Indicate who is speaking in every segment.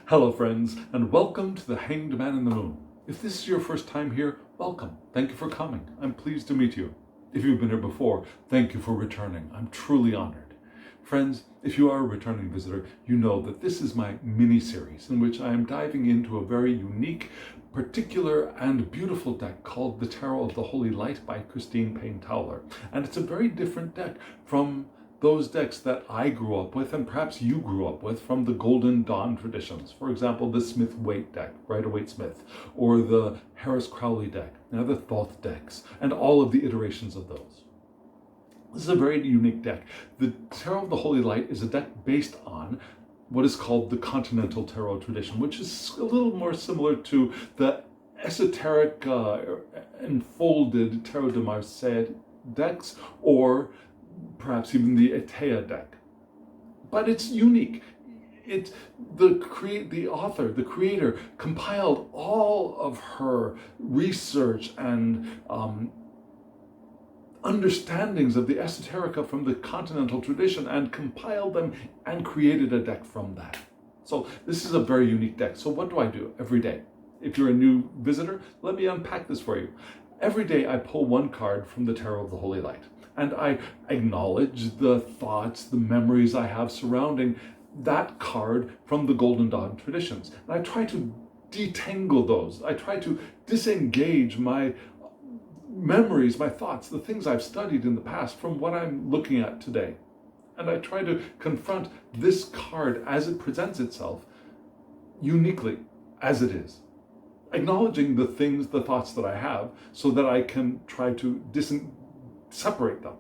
Speaker 1: Hello friends, and welcome to the Hanged Man in the Moon. If this is your first time here, welcome. Thank you for coming. I'm pleased to meet you. If you've been here before, thank you for returning. I'm truly honored. Friends, if you are a returning visitor, you know that this is my mini-series in which I am diving into a very unique, particular, and beautiful deck called the Tarot of the Holy Light by Christine Payne-Towler. And it's a very different deck from those decks that I grew up with, and perhaps you grew up with, from the Golden Dawn traditions. For example, the Smith-Waite deck, Rider-Waite-Smith, or the Harris-Crowley deck, now the Thoth decks, and all of the iterations of those. This is a very unique deck. The Tarot of the Holy Light is a deck based on what is called the Continental Tarot tradition, which is a little more similar to the esoteric enfolded Tarot de Marseille decks, or perhaps even the Atea deck. But it's unique. The creator, compiled all of her research and understandings of the esoterica from the continental tradition and compiled them and created a deck from that. So this is a very unique deck. So what do I do every day? If you're a new visitor, let me unpack this for you. Every day I pull one card from the Tarot of the Holy Light, and I acknowledge the thoughts, the memories I have surrounding that card from the Golden Dawn traditions. And I try to detangle those. I try to disengage my memories, my thoughts, the things I've studied in the past from what I'm looking at today. And I try to confront this card as it presents itself uniquely as it is, acknowledging the things, the thoughts that I have, so that I can try to separate them.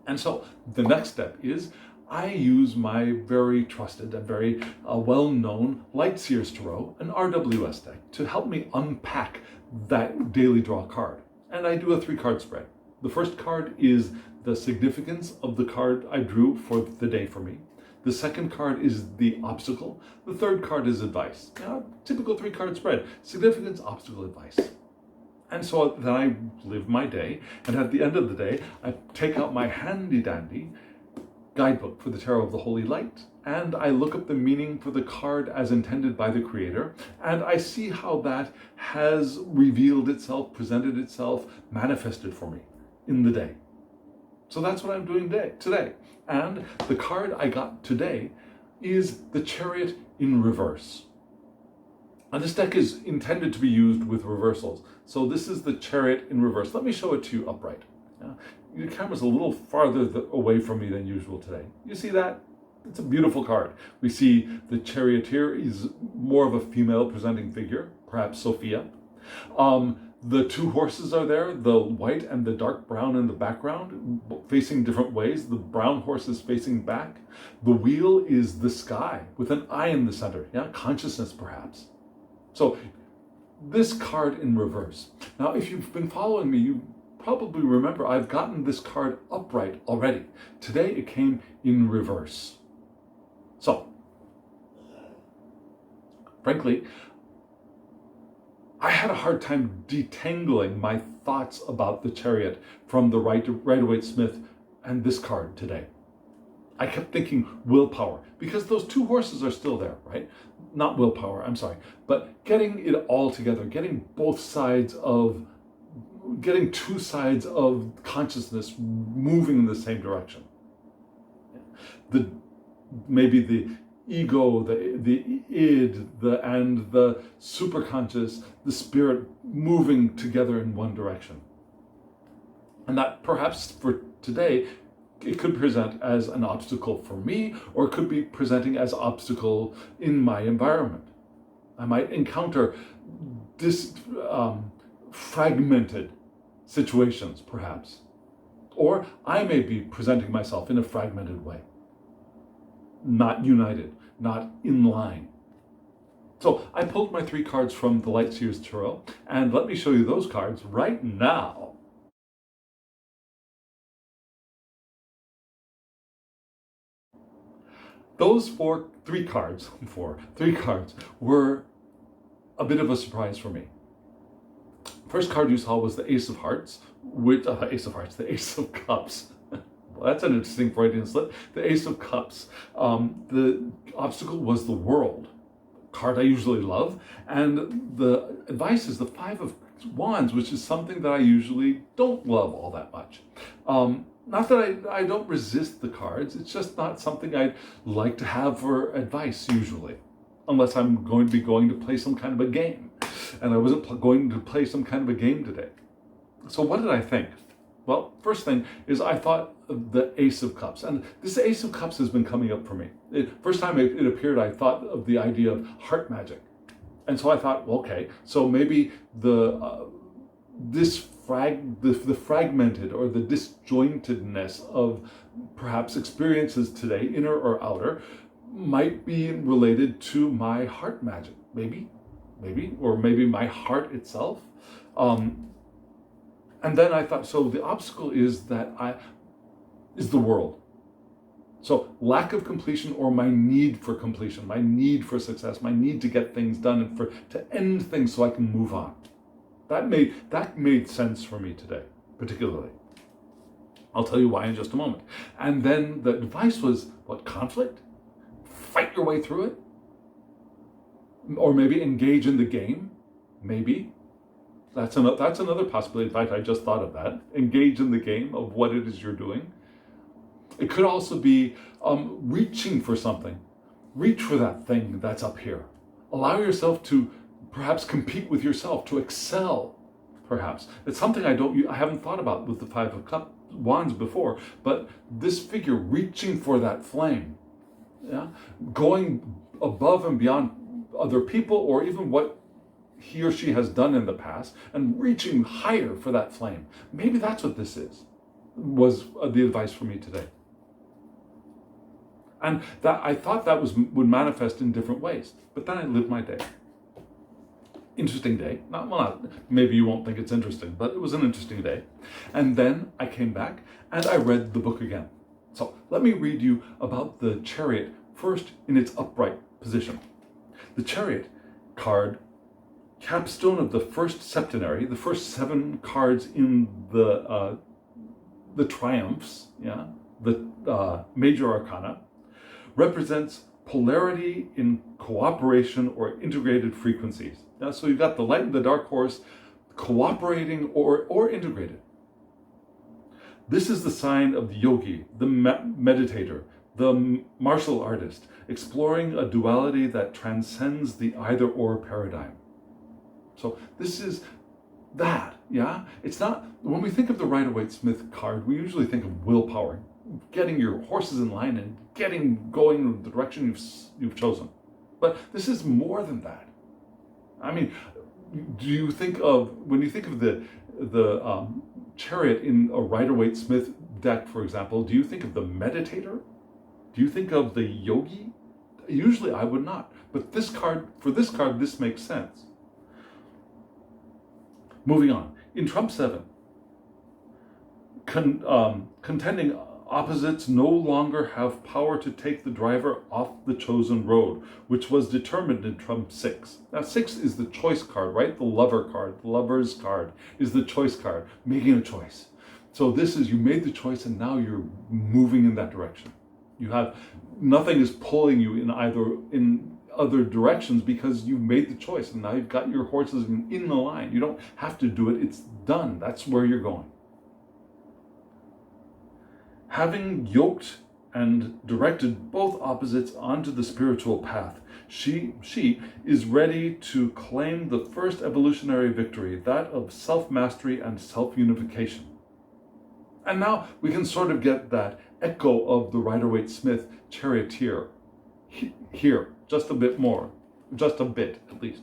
Speaker 1: And so the next step is I use my very trusted and very well-known Light Seers Tarot, an RWS deck, to help me unpack that daily draw card. And I do a 3-card spread. The first card is the significance of the card I drew for the day for me. The second card is the obstacle. The third card is advice. Typical 3-card spread: significance, obstacle, advice. And so then I live my day, and at the end of the day, I take out my handy-dandy guidebook for the Tarot of the Holy Light, and I look up the meaning for the card as intended by the creator, and I see how that has revealed itself, presented itself, manifested for me in the day. So that's what I'm doing today. And the card I got today is the Chariot in reverse. And this deck is intended to be used with reversals. So this is the Chariot in reverse. Let me show it to you upright. The camera's a little farther away from me than usual today. You see that? It's a beautiful card. We see the charioteer is more of a female presenting figure, perhaps Sophia. The 2 horses are there, the white and the dark brown in the background, facing different ways. The brown horse is facing back. The wheel is the sky with an eye in the center. Consciousness perhaps. So this card in reverse. Now, if you've been following me, you probably remember I've gotten this card upright already. Today it came in reverse. So, frankly, I had a hard time detangling my thoughts about the Chariot from the Rider-Waite-Smith and this card today. I kept thinking willpower, because those 2 horses are still there, right? Not willpower, I'm sorry, but getting it all together, getting 2 sides of consciousness moving in the same direction. Maybe the ego, the id, and the superconscious, the spirit moving together in one direction. And that perhaps for today, it could present as an obstacle for me, or it could be presenting as obstacle in my environment. I might encounter fragmented situations, perhaps. Or I may be presenting myself in a fragmented way, not united, not in line. So I pulled my 3 cards from the Light Seers Tarot, and let me show you those cards right now. Those 3 cards were a bit of a surprise for me. First card you saw was the Ace of Hearts, the Ace of Cups. Well, that's an interesting Freudian slip. The Ace of Cups. The obstacle was the world. card I usually love. And the advice is the Five of Wands, which is something that I usually don't love all that much. Not that I don't resist the cards, it's just not something I'd like to have for advice usually, unless I'm going to play some kind of a game. And I wasn't going to play some kind of a game today. So what did I think? Well, first thing is I thought of the Ace of Cups. And this Ace of Cups has been coming up for me. First time it appeared, I thought of the idea of heart magic. And so I thought, well, okay, so maybe the fragmented or the disjointedness of perhaps experiences today, inner or outer, might be related to my heart magic. Maybe, or maybe my heart itself. And then I thought, so the obstacle is is the world. So lack of completion, or my need for completion, my need for success, my need to get things done and to end things so I can move on. That made sense for me today, particularly. I'll tell you why in just a moment. And then the advice was, what, conflict? Fight your way through it? Or maybe engage in the game? Maybe. That's another possibility. In fact, I just thought of that. Engage in the game of what it is you're doing. It could also be reaching for something. Reach for that thing that's up here. Allow yourself to perhaps compete with yourself, to excel, perhaps. It's something I haven't thought about with the Five of Wands before, but this figure reaching for that flame, yeah, going above and beyond other people or even what he or she has done in the past and reaching higher for that flame. Maybe that's what this was the advice for me today. And that I thought that would manifest in different ways, but then I lived my day. Interesting day. Maybe you won't think it's interesting, but it was an interesting day. And then I came back and I read the book again. So let me read you about the Chariot first in its upright position. The Chariot card, capstone of the first septenary, the first 7 cards in the triumphs, yeah, the major arcana, represents polarity in cooperation or integrated frequencies. Now, so you've got the light and the dark horse cooperating or integrated. This is the sign of the yogi, the meditator, the martial artist, exploring a duality that transcends the either-or paradigm. So this is that, yeah? It's not, when we think of the Rider-Waite-Smith card, we usually think of willpower, getting your horses in line and going in the direction you've chosen. But this is more than that. I mean, when you think of the Chariot in a Rider-Waite-Smith deck, for example, do you think of the meditator? Do you think of the yogi? Usually I would not. But for this card, this makes sense. Moving on. In Trump 7, contending opposites no longer have power to take the driver off the chosen road, which was determined in Trump 6. Now 6 is the choice card, right? The lover card, the lover's card is the choice card, making a choice. So this is, you made the choice and now you're moving in that direction. Nothing is pulling you in other directions because you've made the choice and now you've got your horses in the line. You don't have to do it, it's done. That's where you're going. Having yoked and directed both opposites onto the spiritual path, she is ready to claim the first evolutionary victory, that of self-mastery and self-unification. And now we can sort of get that echo of the Rider-Waite-Smith charioteer here, just a bit more, just a bit at least.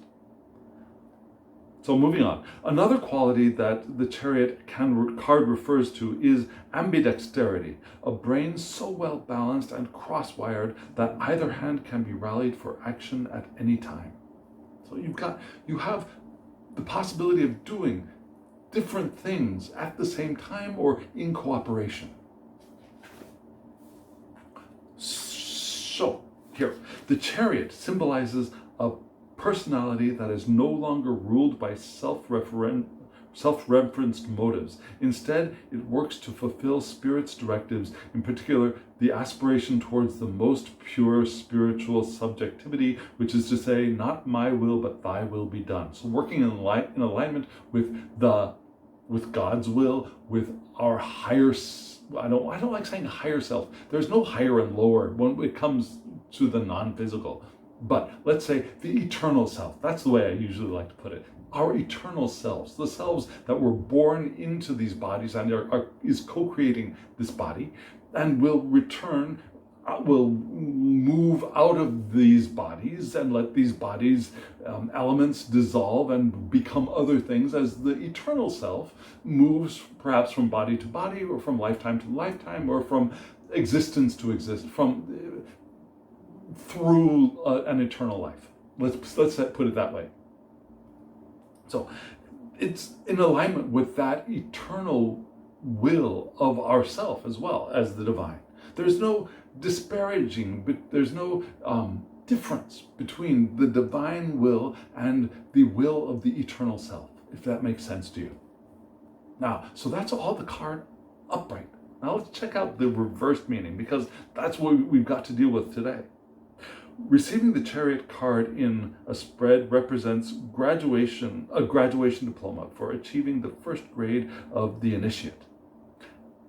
Speaker 1: So moving on, another quality that the Chariot card refers to is ambidexterity, a brain so well balanced and cross-wired that either hand can be rallied for action at any time. So you have the possibility of doing different things at the same time or in cooperation. So here, the Chariot symbolizes a personality that is no longer ruled by self-referential self-referenced motives. Instead, it works to fulfill Spirit's directives, in particular, the aspiration towards the most pure spiritual subjectivity, which is to say, not my will, but thy will be done. So working in alignment with God's will, with our higher, I don't like saying higher self. There's no higher and lower when it comes to the non-physical. But let's say the eternal self. That's the way I usually like to put it. Our eternal selves, the selves that were born into these bodies and is co-creating this body, and will return, will move out of these bodies and let these bodies elements dissolve and become other things as the eternal self moves perhaps from body to body, or from lifetime to lifetime, or from existence to exist, through an eternal life. Let's put it that way. So it's in alignment with that eternal will of ourself as well as the divine. There's no disparaging, but there's no difference between the divine will and the will of the eternal self, if that makes sense to you. Now, so that's all the card upright. Now let's check out the reversed meaning, because that's what we've got to deal with today. Receiving the Chariot card in a spread represents a graduation diploma for achieving the first grade of the initiate.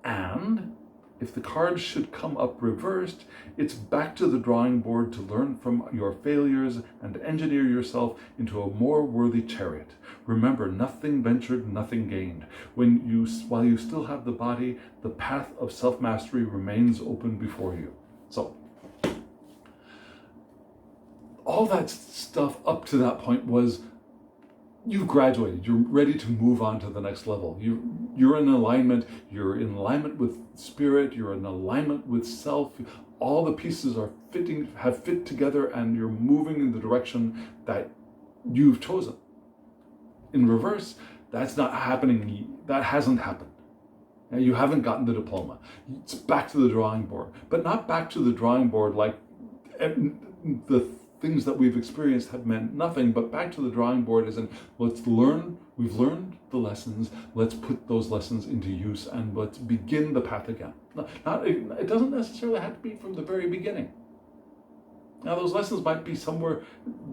Speaker 1: And if the card should come up reversed, it's back to the drawing board to learn from your failures and engineer yourself into a more worthy chariot. Remember, nothing ventured, nothing gained. While you still have the body, the path of self-mastery remains open before you. So, all that stuff up to that point was, you've graduated, you're ready to move on to the next level. You're in alignment, with spirit, you're in alignment with self. All the pieces have fit together, and you're moving in the direction that you've chosen. In reverse, that's not happening, that hasn't happened. Now, you haven't gotten the diploma. It's back to the drawing board, but not back to the drawing board like the things that we've experienced have meant nothing, but back to the drawing board as in, we've learned the lessons, let's put those lessons into use and let's begin the path again. It doesn't necessarily have to be from the very beginning. Now those lessons might be somewhere,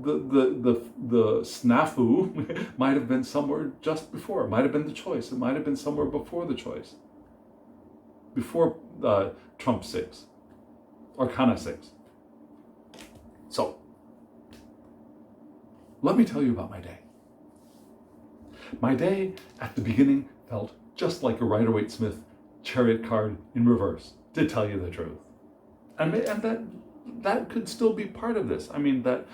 Speaker 1: the snafu might have been somewhere just before, it might have been the choice, it might have been somewhere before the choice. Before Trump 6, Arcana 6. So, let me tell you about my day. My day at the beginning felt just like a Rider-Waite-Smith Chariot card in reverse, to tell you the truth. And that could still be part of this. I mean, that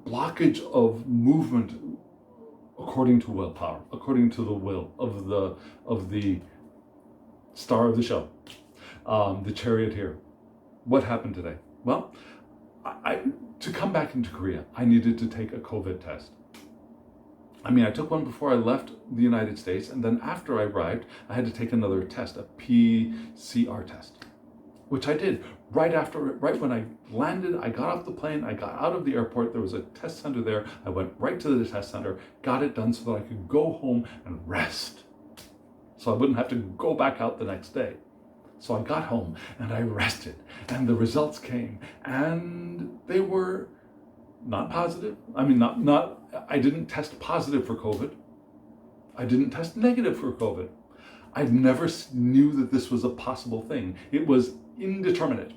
Speaker 1: blockage of movement according to willpower, according to the will of the star of the show, the charioteer. What happened today? Well, to come back into Korea, I needed to take a COVID test. I took one before I left the United States, and then after I arrived, I had to take another test, a PCR test, which I did right when I landed. I got off the plane, I got out of the airport, there was a test center there. I went right to the test center, got it done so that I could go home and rest, so I wouldn't have to go back out the next day. So I got home and I rested, and the results came, and they were not positive. I didn't test positive for COVID. I didn't test negative for COVID. I never knew that this was a possible thing. It was indeterminate.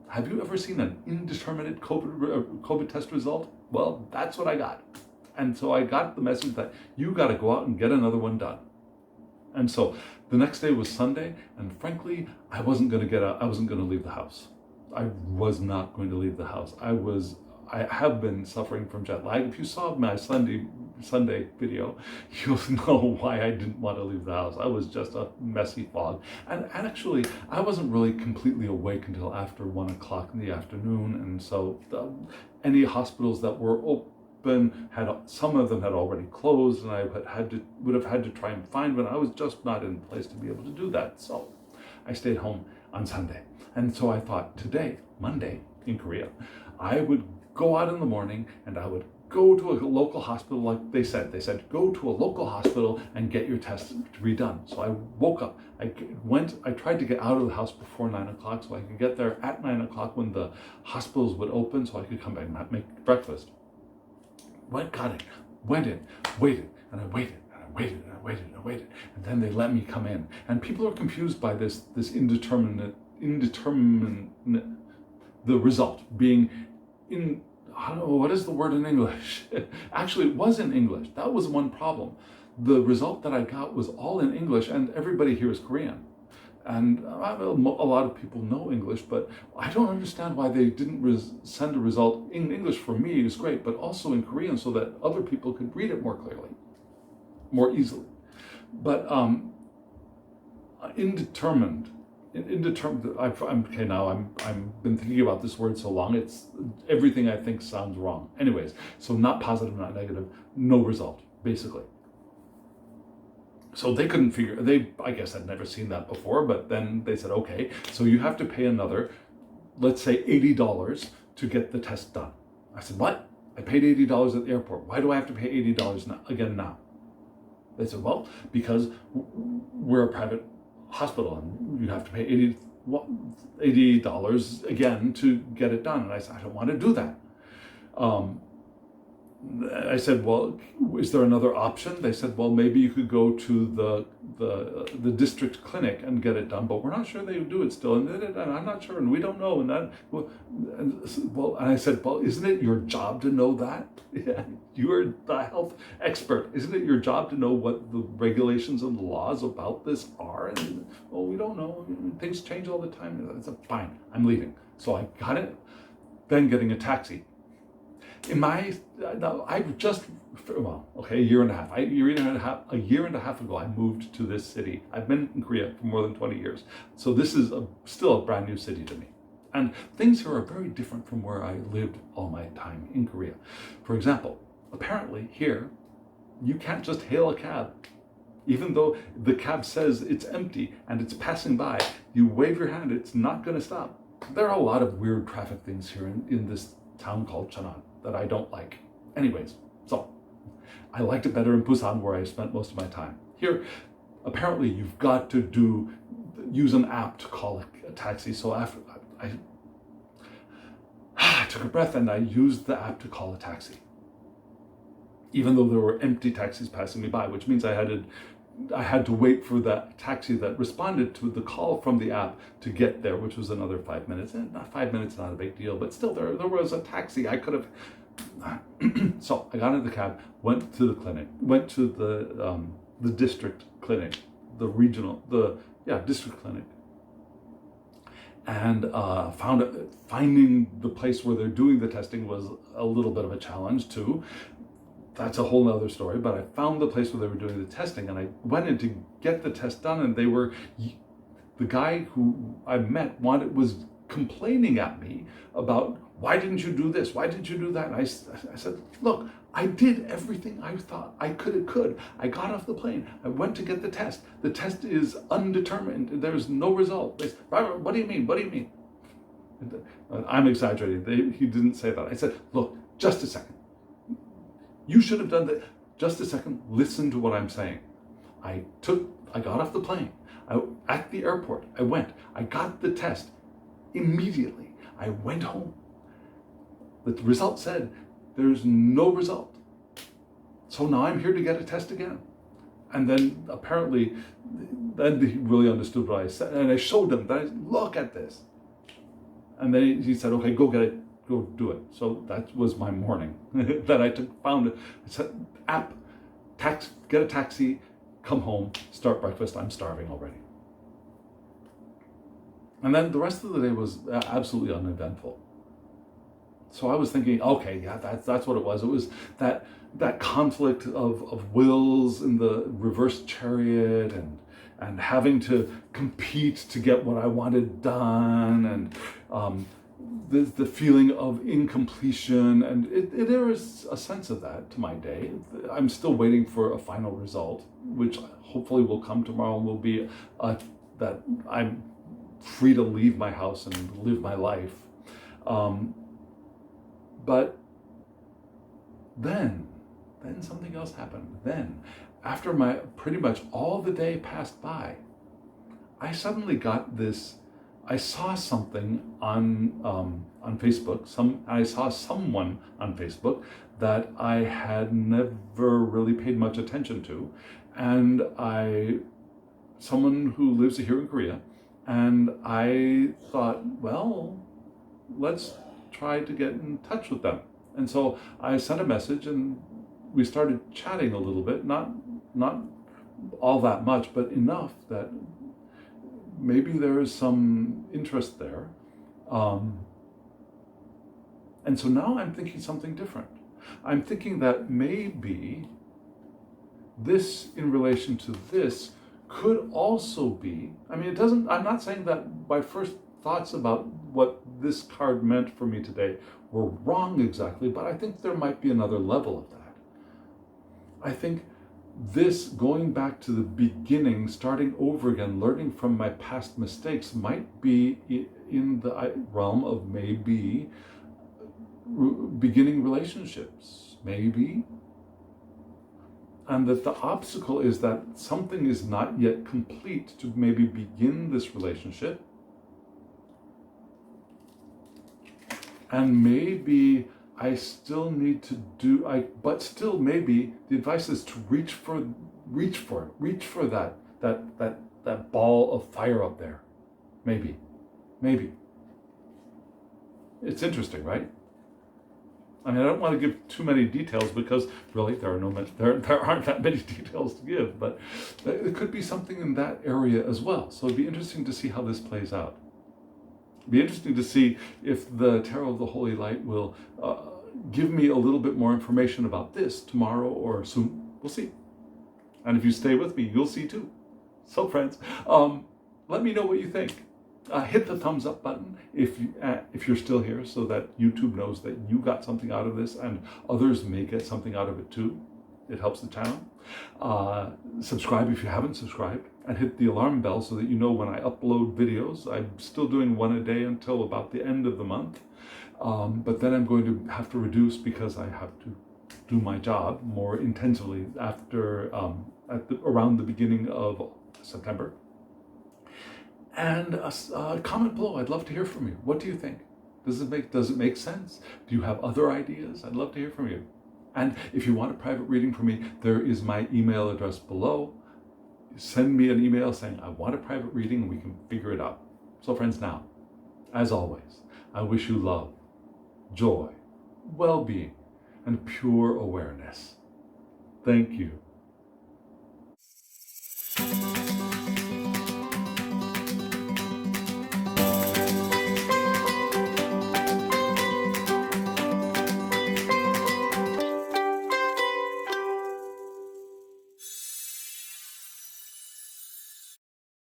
Speaker 1: Have you ever seen an indeterminate COVID test result? Well, that's what I got. And so I got the message that you got to go out and get another one done. And so the next day was Sunday, and frankly, I wasn't going to leave the house. I was not going to leave the house. I have been suffering from jet lag. If you saw my Sunday video, you'll know why I didn't want to leave the house. I was just a messy fog. And actually, I wasn't really completely awake until after 1 o'clock in the afternoon. And so any hospitals that were open, some of them had already closed, and I would have had to try and find one. I was just not in place to be able to do that. So I stayed home on Sunday. And so I thought today, Monday in Korea, I would go out in the morning and I would go to a local hospital, like they said. They said, go to a local hospital and get your test redone. So I woke up, I tried to get out of the house before 9 o'clock so I could get there at 9 o'clock when the hospitals would open so I could come back and make breakfast. Got it, went in, waited, and I waited, and I waited, and I waited, and I waited, and then they let me come in. And people are confused by this indeterminate, the result being in, I don't know, what is the word in English? Actually, it was in English. That was one problem. The result that I got was all in English, and everybody here is Korean. And a lot of people know English, but I don't understand why they didn't send a result in English. For me, it's great, but also in Korean so that other people could read it more clearly, more easily. But indeterminate. I've been thinking about this word so long. It's everything I think sounds wrong. Anyways, so not positive, not negative, no result, basically. So they couldn't figure, I guess I'd never seen that before, but then they said, okay, so you have to pay another, let's say $80 to get the test done. I said, what? I paid $80 at the airport. Why do I have to pay $80 again now? They said, well, because we're a private hospital and you have to pay $80 again to get it done. And I said, I don't want to do that. I said, well, is there another option? They said, well, maybe you could go to the district clinic and get it done, but we're not sure they do it still, and I'm not sure, and we don't know. And I said, well, isn't it your job to know that? Yeah, you're the health expert. Isn't it your job to know what the regulations and the laws about this are? And well, we don't know. Things change all the time. I said, fine, I'm leaving. So I got it. Then getting a taxi. A year and a half. A year and a half ago, I moved to this city. I've been in Korea for more than 20 years. So this is still a brand new city to me. And things here are very different from where I lived all my time in Korea. For example, apparently here, you can't just hail a cab. Even though the cab says it's empty and it's passing by, you wave your hand, it's not going to stop. There are a lot of weird traffic things here in this town called Cheonan that I don't like. Anyways, so I liked it better in Busan where I spent most of my time. Here, apparently you've got to use an app to call a taxi. So after I took a breath and I used the app to call a taxi. Even though there were empty taxis passing me by, which means I had to wait for that taxi that responded to the call from the app to get there, which was another 5 minutes. And not 5 minutes, not a big deal, but still there was a taxi. I could have. So I got into the cab, went to the clinic, went to the district clinic, district clinic, and finding the place where they're doing the testing was a little bit of a challenge too. That's a whole other story, but I found the place where they were doing the testing and I went in to get the test done, and the guy who I met was complaining at me about, why didn't you do this? Why didn't you do that? And I said, look, I did everything I thought I could. I got off the plane. I went to get the test. The test is undetermined. There's no result. They said, Robert, what do you mean? What do you mean? I'm exaggerating. He didn't say that. I said, look, just a second. You should have done that. Just a second, listen to what I'm saying. I got off the plane. At the airport, I got the test. Immediately, I went home. The result said, there's no result. So now I'm here to get a test again. And then apparently, then he really understood what I said. And I showed him that, look at this. And then he said, okay, go get it. Go do it. So that was my morning. That I found it. It's an app, get a taxi, come home, start breakfast. I'm starving already. And then the rest of the day was absolutely uneventful. So I was thinking, okay, yeah, that's what it was. It was that conflict of wills in the reverse chariot and having to compete to get what I wanted done, and the feeling of incompletion, and there is a sense of that to my day. I'm still waiting for a final result, which hopefully will come tomorrow, and will be that I'm free to leave my house and live my life. But Then something else happened. Then, after pretty much all the day passed by, I suddenly got this. I saw something on Facebook. I saw someone on Facebook that I had never really paid much attention to, and someone who lives here in Korea, and I thought, well, let's try to get in touch with them. And so I sent a message, and we started chatting a little bit, not all that much, but enough that maybe there is some interest there. And so now I'm thinking something different. I'm thinking that maybe this in relation to this could also be, I'm not saying that my first thoughts about what this card meant for me today were wrong exactly, but I think there might be another level of that. I think this going back to the beginning, starting over again, learning from my past mistakes might be in the realm of maybe beginning relationships, maybe. And that the obstacle is that something is not yet complete to maybe begin this relationship. And maybe I still need to but still maybe the advice is to reach for that ball of fire up there. Maybe. It's interesting, right? I don't want to give too many details because really there aren't that many details to give, but it could be something in that area as well. So it'd be interesting to see how this plays out. It'd be interesting to see if the Tarot of the Holy Light will give me a little bit more information about this tomorrow or soon. We'll see. And if you stay with me, you'll see too. So friends, let me know what you think. Hit the thumbs up button if you're still here, so that YouTube knows that you got something out of this and others may get something out of it too. It helps the channel. Subscribe if you haven't subscribed, and hit the alarm bell so that you know when I upload videos. I'm still doing one a day until about the end of the month, but then I'm going to have to reduce because I have to do my job more intensively after around the beginning of September. And comment below. I'd love to hear from you. What do you think? Does it make sense? Do you have other ideas? I'd love to hear from you. And if you want a private reading from me, there is my email address below. Send me an email saying, I want a private reading, and we can figure it out. So friends, now, as always, I wish you love, joy, well-being, and pure awareness. Thank you.